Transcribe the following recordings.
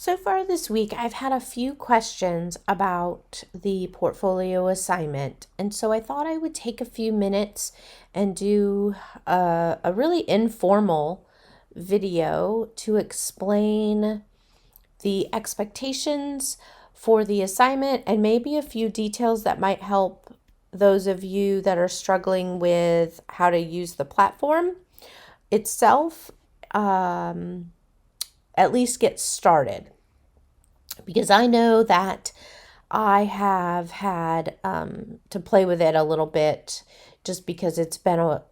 So far this week, I've had a few questions about the portfolio assignment, and so I thought I would take a few minutes and do a really informal video to explain the expectations for the assignment and maybe a few details that might help those of you that are struggling with how to use the platform itself, at least get started. Because I know that I have had to play with it a little bit just because it's been a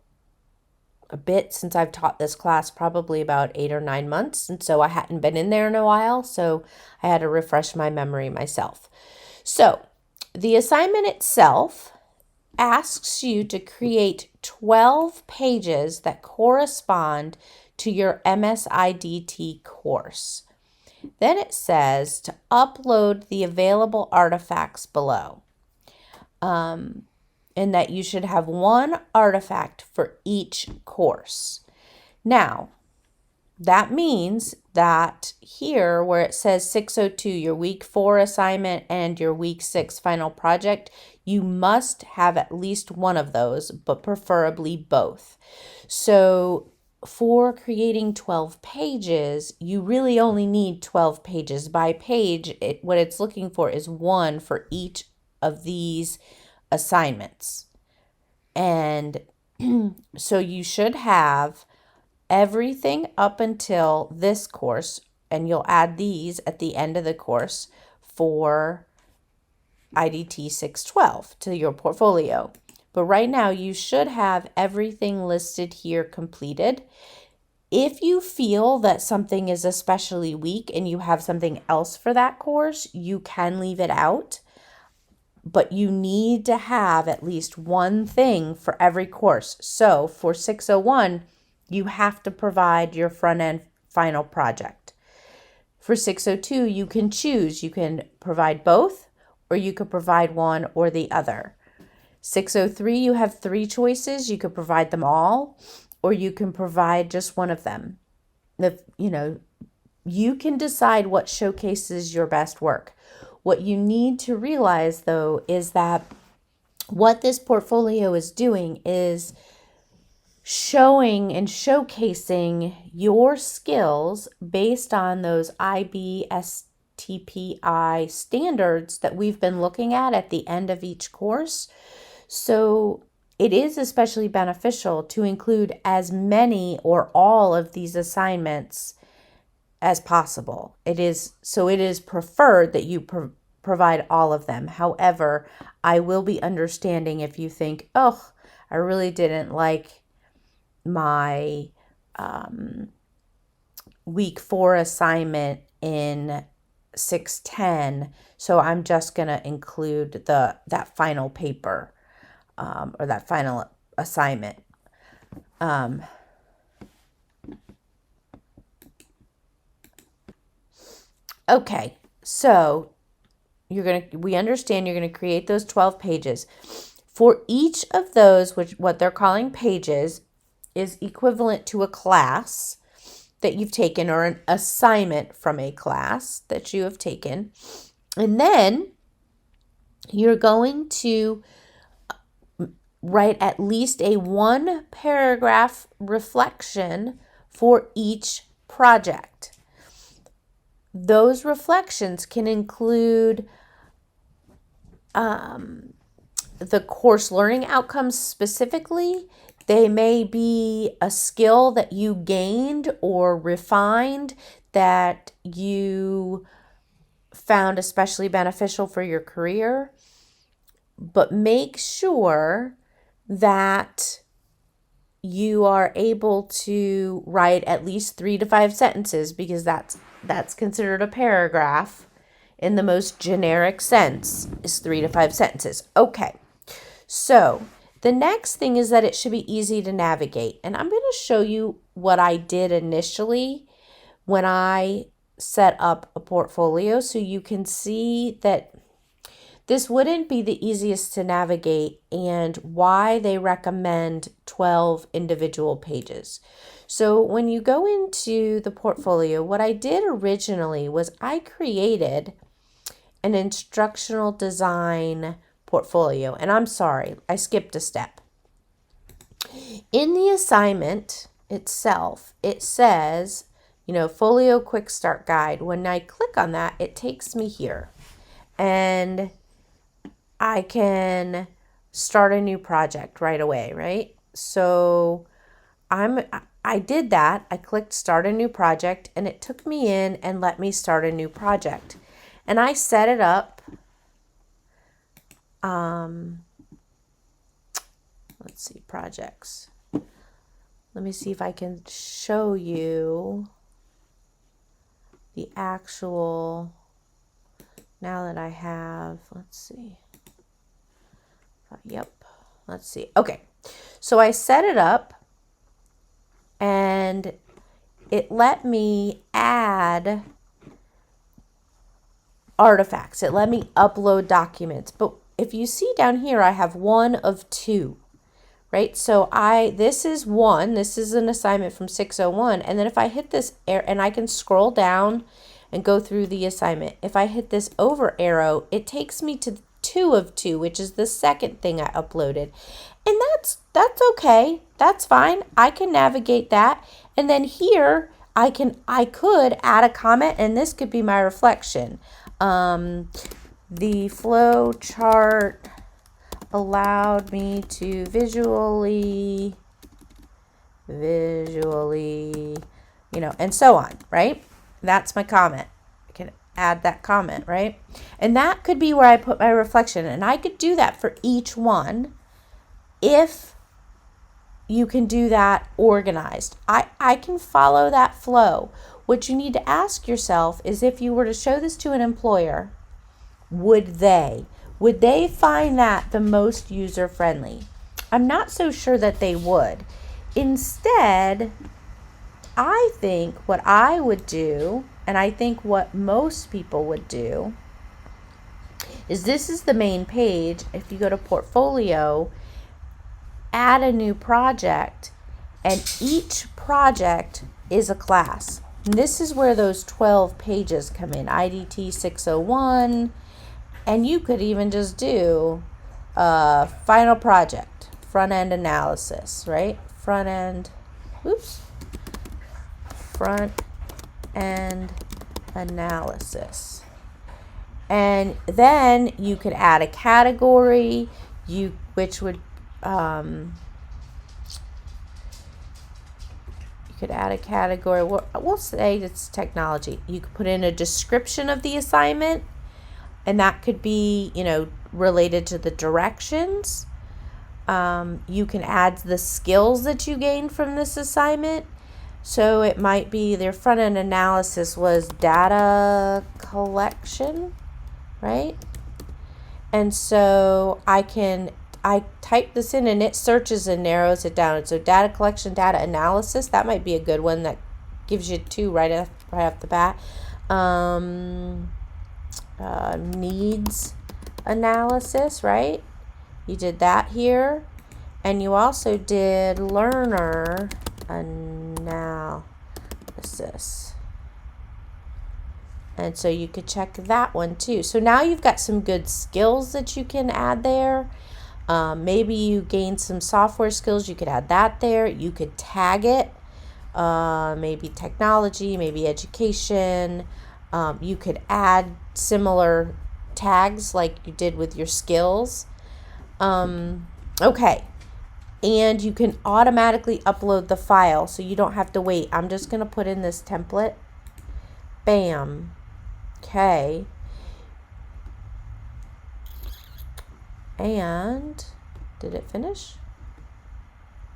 bit since I've taught this class, probably about 8 or 9 months. And so I hadn't been in there in a while. So I had to refresh my memory myself. So the assignment itself asks you to create 12 pages that correspond to your MSIDT course. Then it says to upload the available artifacts below, and that you should have one artifact for each course. Now, that means that here where it says 602, your week 4 assignment and your week 6 final project, you must have at least one of those, but preferably both. So for creating 12 pages, you really only need 12 pages. By page, what it's looking for is one for each of these assignments. And so you should have everything up until this course, and you'll add these at the end of the course for IDT 612 to your portfolio. But right now, you should have everything listed here completed. If you feel that something is especially weak and you have something else for that course, you can leave it out. But you need to have at least one thing for every course. So for 601, you have to provide your front-end final project. For 602, you can choose. You can provide both, or you could provide one or the other. 603, you have 3 choices. You could provide them all, or you can provide just one of them. You can decide what showcases your best work. What you need to realize, though, is that what this portfolio is doing is showing and showcasing your skills based on those IBSTPI standards that we've been looking at the end of each course. So it is especially beneficial to include as many or all of these assignments as possible. It is preferred that you provide all of them. However, I will be understanding if you think, oh, I really didn't like my week 4 assignment in 610, so I'm just going to include that final paper or that final assignment. Okay, so we understand you're going to create those 12 pages. For each of those, what they're calling pages, is equivalent to a class that you've taken or an assignment from a class that you have taken. And then you're going to write at least a 1-paragraph reflection for each project. Those reflections can include the course learning outcomes specifically. They may be a skill that you gained or refined that you found especially beneficial for your career. But make sure that you are able to write at least 3 to 5 sentences, because that's considered a paragraph in the most generic sense, is 3 to 5 sentences. Okay, so the next thing is that it should be easy to navigate. And I'm going to show you what I did initially when I set up a portfolio, so you can see that this wouldn't be the easiest to navigate and why they recommend 12 individual pages. So when you go into the portfolio, what I did originally was I created an instructional design portfolio. And I'm sorry, I skipped a step. In the assignment itself, it says, Folio Quick Start Guide. When I click on that, it takes me here. And I can start a new project right away, right? So I did that. I clicked start a new project and it took me in and let me start a new project. And I set it up. Let's see, projects. Let me see if I can show you the actual, now that I have, let's see. Yep, let's see. Okay, so I set it up and it let me add artifacts. It let me upload documents. But if you see down here, I have one of two, right? So this is one. This is an assignment from 601. And then if I hit this and I can scroll down and go through the assignment. If I hit this over arrow, it takes me to 2 of 2, which is the second thing I uploaded. And that's okay. That's fine. I can navigate that. And then here I could add a comment, and this could be my reflection. The flow chart allowed me to visually, and so on, right? That's my comment. I can add that comment, right? And that could be where I put my reflection. And I could do that for each one if you can do that organized. I can follow that flow. What you need to ask yourself is, if you were to show this to an employer, would they find that the most user-friendly? I'm not so sure that they would. Instead, I think what I would do, and I think what most people would do, is this is the main page. If you go to portfolio, add a new project, and each project is a class. And this is where those 12 pages come in, IDT 601, and you could even just do final project, front end analysis, right? Front end analysis. And then you could add a category, which would you could add a category. We'll say it's technology. You could put in a description of the assignment, and that could be, related to the directions. You can add the skills that you gained from this assignment. So it might be their front end analysis was data collection, right? And so I type this in and it searches and narrows it down. So data collection, data analysis, that might be a good one that gives you 2 right off the bat. Needs analysis, right? You did that here. And you also did learner analysis. And so you could check that one too. So now you've got some good skills that you can add there. Maybe you gained some software skills. You could add that there. You could tag it. Maybe technology, maybe education. You could add similar tags like you did with your skills. Okay. And you can automatically upload the file, so you don't have to wait. I'm just going to put in this template. Bam. Okay. And did it finish?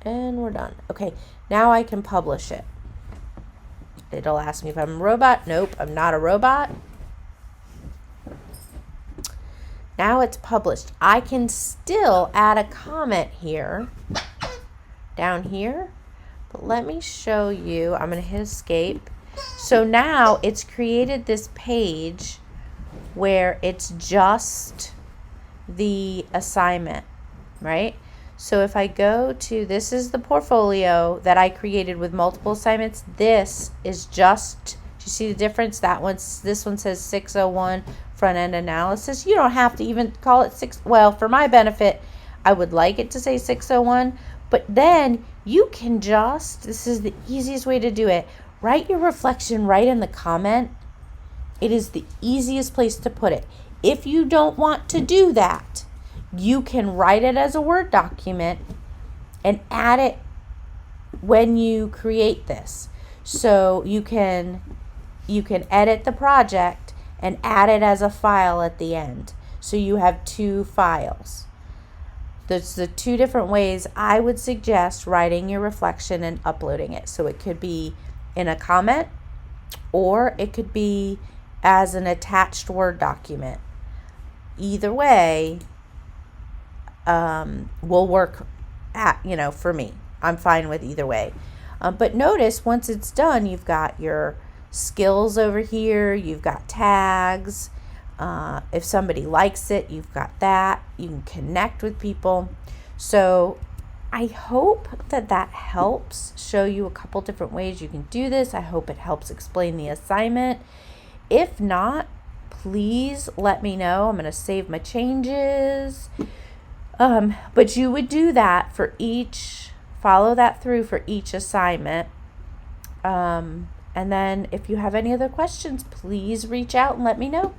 And we're done. Okay, now I can publish it. It'll ask me if I'm a robot. Nope, I'm not a robot. Now it's published. I can still add a comment here, down here, but let me show you. I'm going to hit escape. So now it's created this page where it's just the assignment, right? So if I go to, this is the portfolio that I created with multiple assignments. This is just, do you see the difference? This one says 601 front end analysis. You don't have to even call it well, for my benefit, I would like it to say 601, but then you can just, this is the easiest way to do it. Write your reflection right in the comment. It is the easiest place to put it. If you don't want to do that, you can write it as a Word document and add it when you create this. So you can edit the project and add it as a file at the end. So you have two files. There's the two different ways I would suggest writing your reflection and uploading it. So it could be in a comment, or it could be as an attached Word document. Either way will work for me. I'm fine with either way. But notice once it's done, you've got your skills over here, you've got tags. If somebody likes it, you've got that. You can connect with people. So I hope that helps show you a couple different ways you can do this. I hope it helps explain the assignment. If not, please let me know. I'm going to save my changes. But you would do that for follow that through for each assignment. And then if you have any other questions, please reach out and let me know.